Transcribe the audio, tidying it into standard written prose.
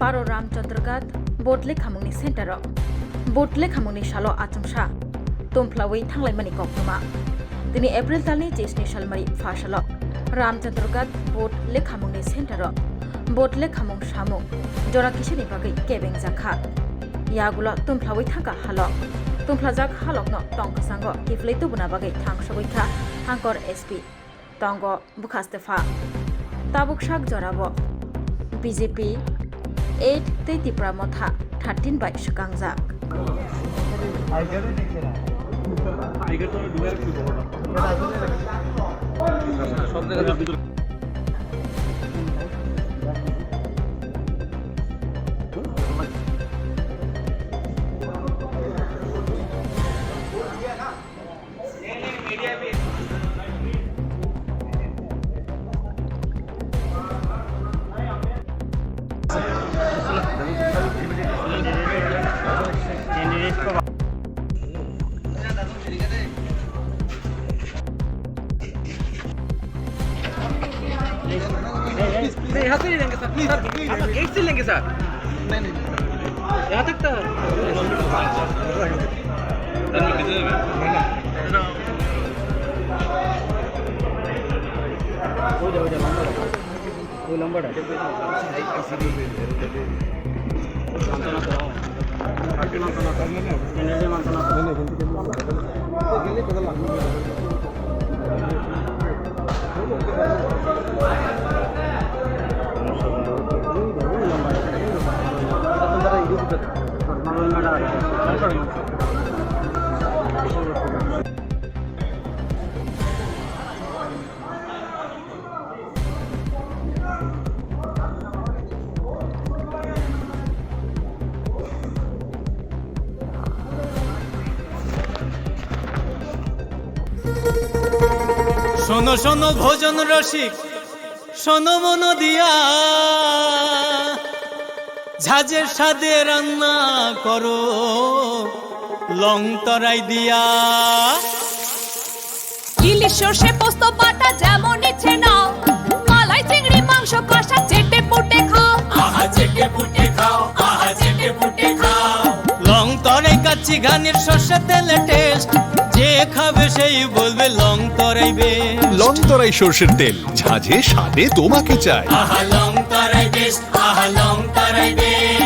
बारो रामचंद्रगढ़ बोटले खामुंगनि सेन्टाराव बोटले खामुंगनि सालो आचुमसा तुमफ्लावै थांलायमानि कक्रमा दिनै एप्रिल दाननि 20 सालमारि फासाल रामचंद्रगढ़ बोटले खामुंगनि सेन्टाराव बोटले खामुं सामुं जरा किसेनि बागै केबें जाखा यागुला तुमफ्लावै थांगा हालक तुमफ्लाजाक हालकनो टंकसांगो किफ्लै तुबुना बागै थांसबैखा हांकर एसपि तंगो बुखास्तेफा ताबुकसाक जराबो बीजेपी 8 तैतिप्रा मथा 13 बाय सुकांजाक यहाँ से ही लेंगे सर सर गेट से लेंगे सर नहीं यहाँ तक तो वो लंबा শোনো শোনো ভোজন রসিক শোনো মন দিয়া ঝাঁঝের স্বাদে রান্না করো লং তরাই দিয়া ইলিশ সর্ষে পোস্ত বাটা যেমন ইচ্ছে নাও মালাই চিংড়ি মাংস কষা চেটে পুটে খাও আহা চেটে পুটে খাও আহা চেটে পুটে খাও লং তরাই কাচ্চি ঘানির সর্ষে তেলে টেস্ট যে খাবে সেই বলবে লং তরাইবে লং তরাই সরষের তেল ঝাঁঝে স্বাদে তোমাকে চাই আহা লং তরাই বেশ আহা লং তরাই বেশ